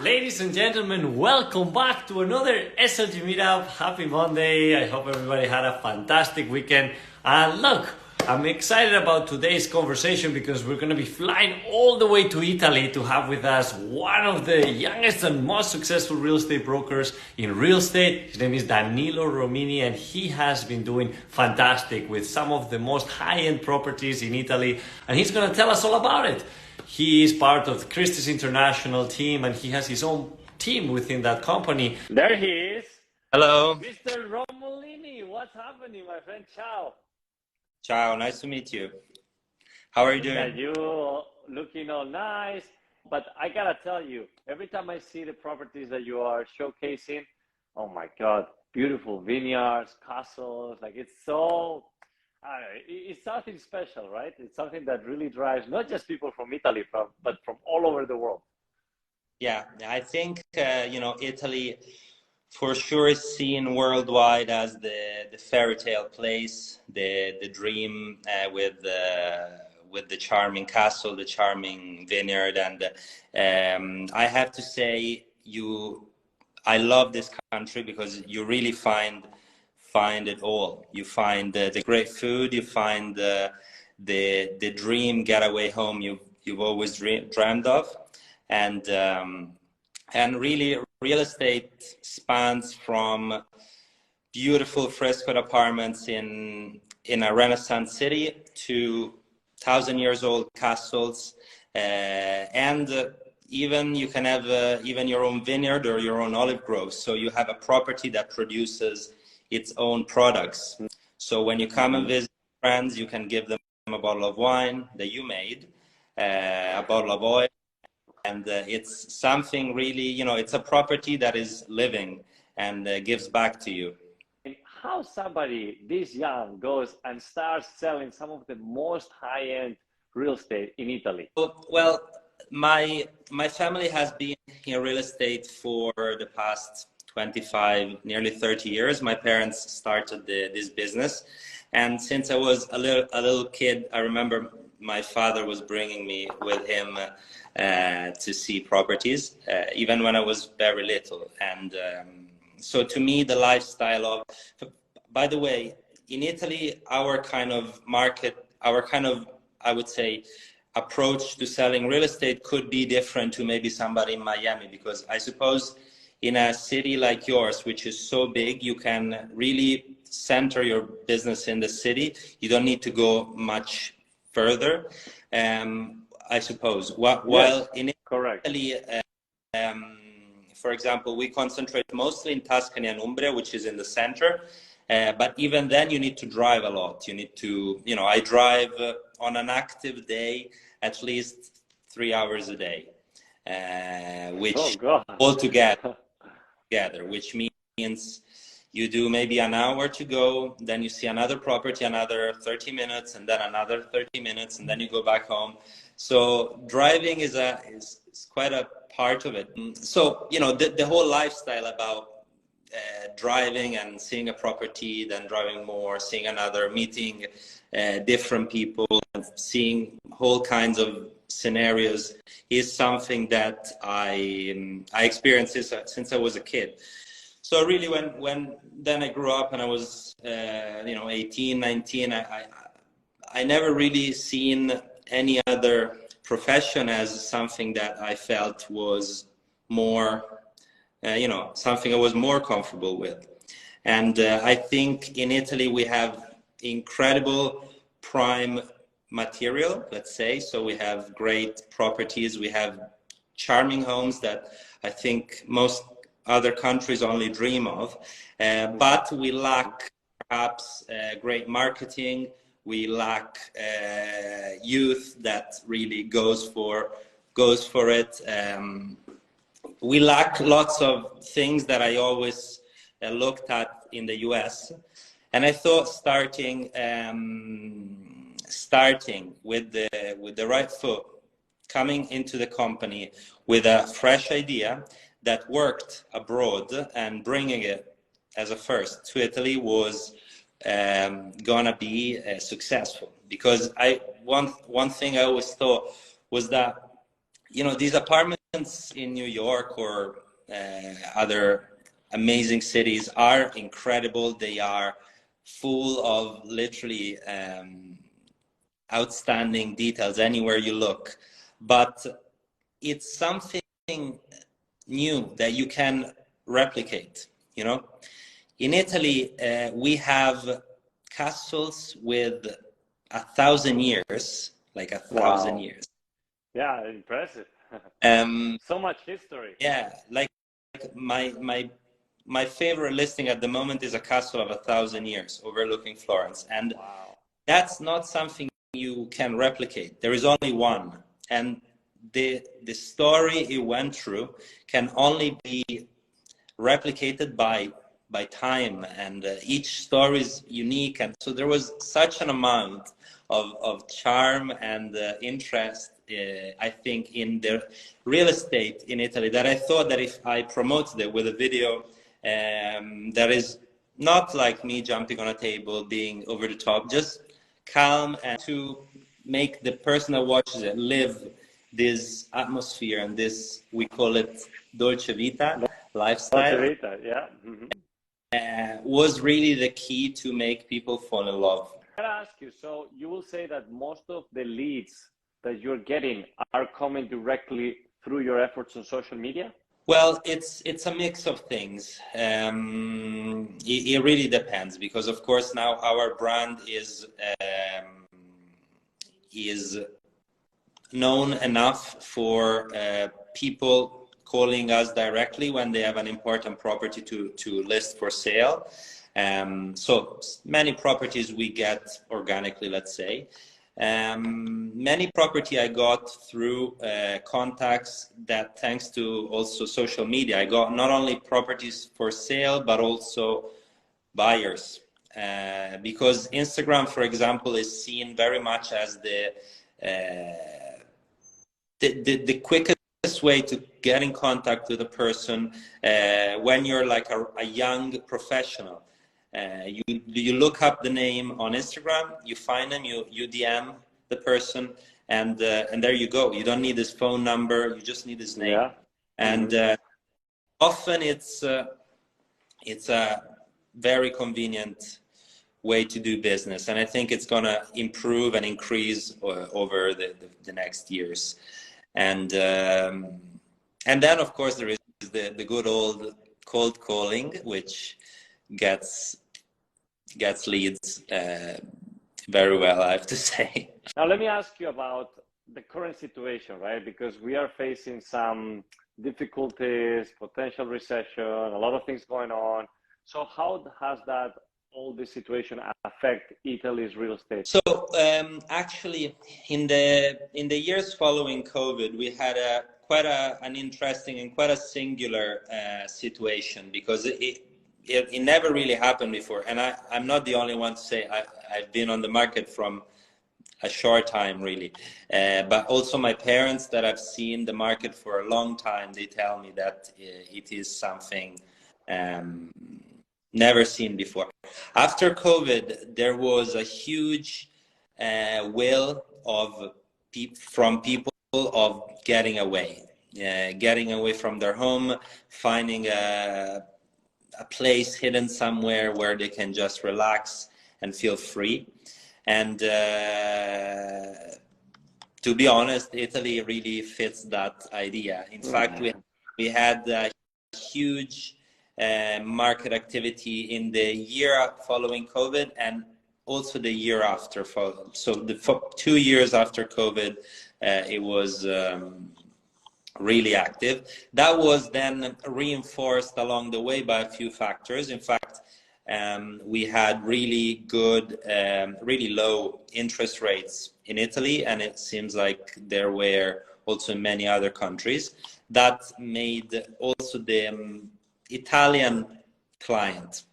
Ladies and gentlemen, welcome back to another SLG Meetup. Happy Monday. I hope everybody had a fantastic weekend. And look, I'm excited about today's conversation because we're going to be flying all the way to Italy to have with us one of the youngest and most successful real estate brokers in real estate. His name is Danilo Romolini, and he has been doing fantastic with some of the most high-end properties in Italy. And he's going to tell us all about it. He is part of Christie's international team, and he has his own team within that company. There he is. Hello. Mr. Romolini, what's happening, my friend? Ciao. Ciao, nice to meet you. How are you doing? Yeah, you looking all nice. But I gotta tell you, every time I see the properties that you are showcasing, oh my God, beautiful vineyards, castles, like it's so... it's something special, right? It's something that really drives not just people from Italy, but from all over the world. Yeah, I think, Italy for sure is seen worldwide as the fairy tale place, the dream with the charming castle, the charming vineyard. And I have to say, I love this country because you really find it all. You find the great food, you find the dream getaway home you've always dreamed of, and really real estate spans from beautiful frescoed apartments in a Renaissance city to 1,000-year-old castles, and even you can have even your own vineyard or your own olive grove. So you have a property that produces its own products. So when you come and visit friends, you can give them a bottle of wine that you made, a bottle of oil, and it's something really, it's a property that is living and gives back to you. How somebody this young goes and starts selling some of the most high-end real estate in Italy? Well, my family has been in real estate for the past 25, nearly 30 years. My parents started this business, and since I was a little kid, I remember my father was bringing me with him to see properties, even when I was very little. And so to me, the lifestyle of, by the way, in Italy, our kind of market, I would say, approach to selling real estate could be different to maybe somebody in Miami, because I suppose in a city like yours, which is so big, you can really center your business in the city. You don't need to go much further, I suppose. While in Italy, for example, we concentrate mostly in Tuscany and Umbria, which is in the center. But even then, you need to drive a lot. You need to, I drive on an active day at least 3 hours a day, which altogether, which means you do maybe an hour to go, then you see another property, another 30 minutes, and then another 30 minutes, and then you go back home. So driving is quite a part of it. So, the whole lifestyle about driving and seeing a property, then driving more, seeing another, meeting different people, and seeing whole kinds of scenarios is something that I experienced since I was a kid. So really, when then I grew up and I was 18, 19, I never really seen any other profession as something that I felt was more something I was more comfortable with. And I think in Italy we have incredible prime material, let's say. So we have great properties, we have charming homes that I think most other countries only dream of, but we lack perhaps great marketing. We lack youth that really goes for it. We lack lots of things that I always looked at in the US, and I thought starting with the right foot, coming into the company with a fresh idea that worked abroad and bringing it as a first to Italy was gonna be successful. Because one thing I always thought was that these apartments in New York or other amazing cities are incredible. They are full of literally outstanding details anywhere you look. But it's something new that you can replicate, you know. In Italy, we have castles with 1,000 years, like 1,000 Wow. years. Yeah, impressive. So much history. Yeah, like my favorite listing at the moment is a castle of 1,000 years overlooking Florence, and Wow. that's not something you can replicate. There is only one, and the story it went through can only be replicated by time, and each story is unique. And so there was such an amount of charm and interest, I think, in the real estate in Italy, that I thought that if I promoted it with a video that is not like me jumping on a table, being over the top, just calm, and to make the person that watches it live this atmosphere and this, we call it dolce vita Dolce lifestyle, Vita, yeah. was really the key to make people fall in love. I gotta ask you, so you will say that most of the leads that you're getting are coming directly through your efforts on social media? Well, it's a mix of things. It really depends, because of course now our brand is known enough for people calling us directly when they have an important property to list for sale. So many properties we get organically, let's say. Many property I got through contacts that, thanks to also social media, I got not only properties for sale, but also buyers. Because Instagram, for example, is seen very much as the quickest way to get in contact with a person when you're like a young professional. You look up the name on Instagram, you find them, you DM the person, and there you go. You don't need his phone number, you just need his name. Yeah. And often it's a very convenient way to do business, and I think it's gonna improve and increase over the next years. And then of course there is the good old cold calling, which gets leads very well, I have to say. Now let me ask you about the current situation, right? Because we are facing some difficulties, potential recession, a lot of things going on. So how has that all this situation affect Italy's real estate? So actually, in the years following COVID, we had quite an interesting and quite a singular situation, because it never really happened before. And I'm not the only one to say. I've been on the market from a short time, really, but also my parents that have seen the market for a long time, they tell me that it is something never seen before. After COVID, there was a huge will from people of getting away from their home, finding a place hidden somewhere where they can just relax and feel free. And to be honest, Italy really fits that idea. In fact, we had a huge market activity in the year following COVID, and also the year after. So the 2 years after COVID, it was really active. That was then reinforced along the way by a few factors. In fact, we had really good, really low interest rates in Italy, and it seems like there were also in many other countries. That made also the Italian client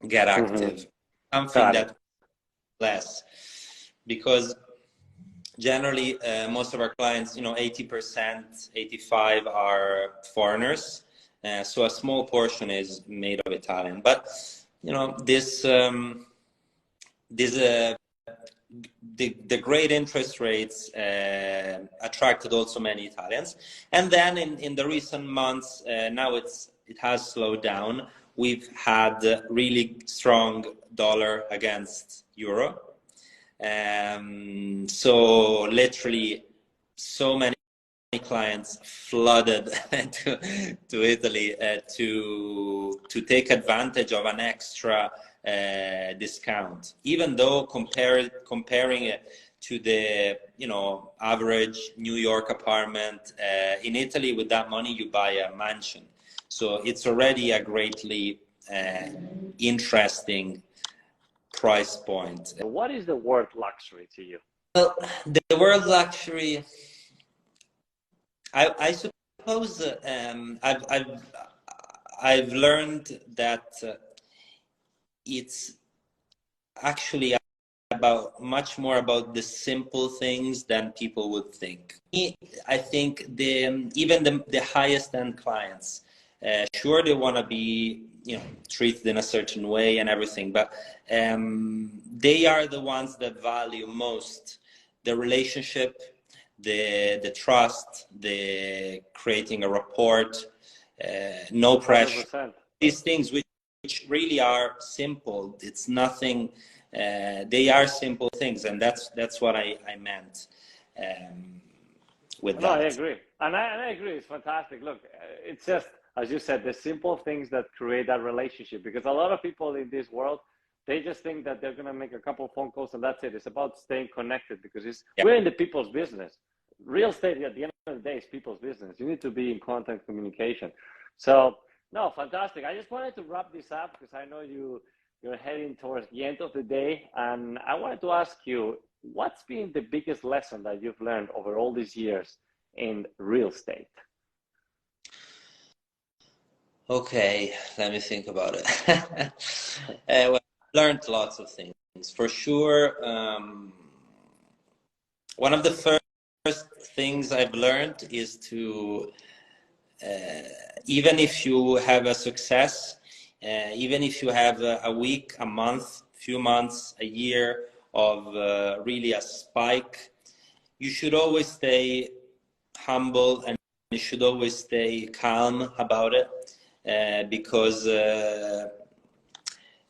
get active, something that less, because generally most of our clients, 80%, 85% are foreigners, so a small portion is made of Italian. But this the great interest rates attracted also many Italians. And then in the recent months, now it has slowed down. We've had a really strong dollar against euro. So literally so many clients flooded to Italy to take advantage of an extra discount, even though comparing it to the average New York apartment in Italy, with that money you buy a mansion. So it's already a greatly interesting price point. What is the word luxury to you? Well, the word luxury, I suppose I've learned that it's actually much more about the simple things than people would think. I think even the highest end clients, sure, they want to be treated in a certain way and everything, but they are the ones that value most the relationship, the trust, the creating a rapport, no pressure. 100%. These things which really are simple. It's nothing. They are simple things, and that's what I meant with that. No, I agree, and I agree. It's fantastic. Look, it's just, as you said, the simple things that create that relationship. Because a lot of people in this world, they just think that they're gonna make a couple of phone calls and that's it. It's about staying connected, because we're in the people's business. Real estate, at the end of the day, is people's business. You need to be in constant communication. So, no, fantastic. I just wanted to wrap this up because I know you're heading towards the end of the day, and I wanted to ask you, what's been the biggest lesson that you've learned over all these years in real estate? Okay, let me think about it. Well, I learned lots of things. For sure, one of the first things I've learned is to, even if you have a success, even if you have a week, a month, few months, a year of really a spike, you should always stay humble and you should always stay calm about it, because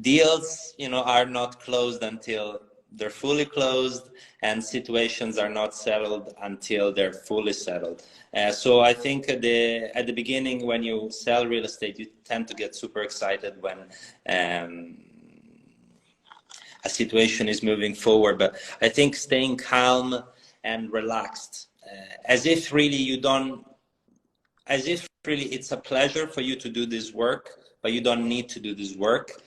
deals, are not closed until they're fully closed, and situations are not settled until they're fully settled. So I think at the beginning, when you sell real estate, you tend to get super excited when a situation is moving forward. But I think staying calm and relaxed, as if really it's a pleasure for you to do this work, but you don't need to do this work,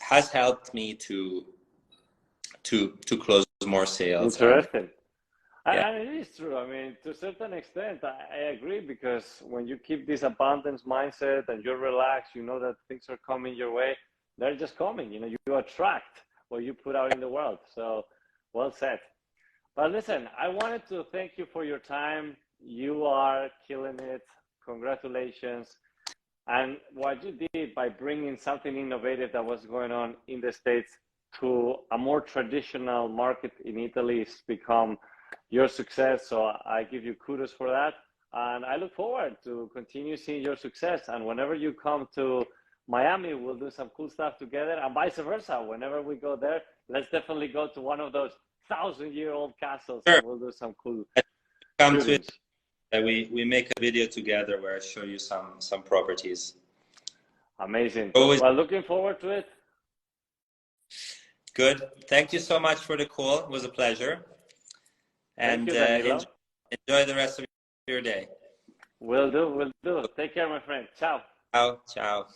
has helped me to close more sales. Interesting. Yeah. And it is true. I mean, to a certain extent, I agree, because when you keep this abundance mindset and you're relaxed, you know that things are coming your way. They're just coming. You attract what you put out in the world. So, well said. But listen, I wanted to thank you for your time. You are killing it. Congratulations. And what you did by bringing something innovative that was going on in the States to a more traditional market in Italy has become your success. So I give you kudos for that. And I look forward to continue seeing your success. And whenever you come to Miami, we'll do some cool stuff together, and vice versa. Whenever we go there, let's definitely go to one of those 1,000-year-old castles. Sure. And we'll do some cool Come to it. We make a video together where I show you some properties. Amazing. Always. Well, looking forward to it. Good. Thank you so much for the call. It was a pleasure. Thank And you, Danilo. enjoy the rest of your day. Will do. Take care, my friend. Ciao. Ciao. Ciao.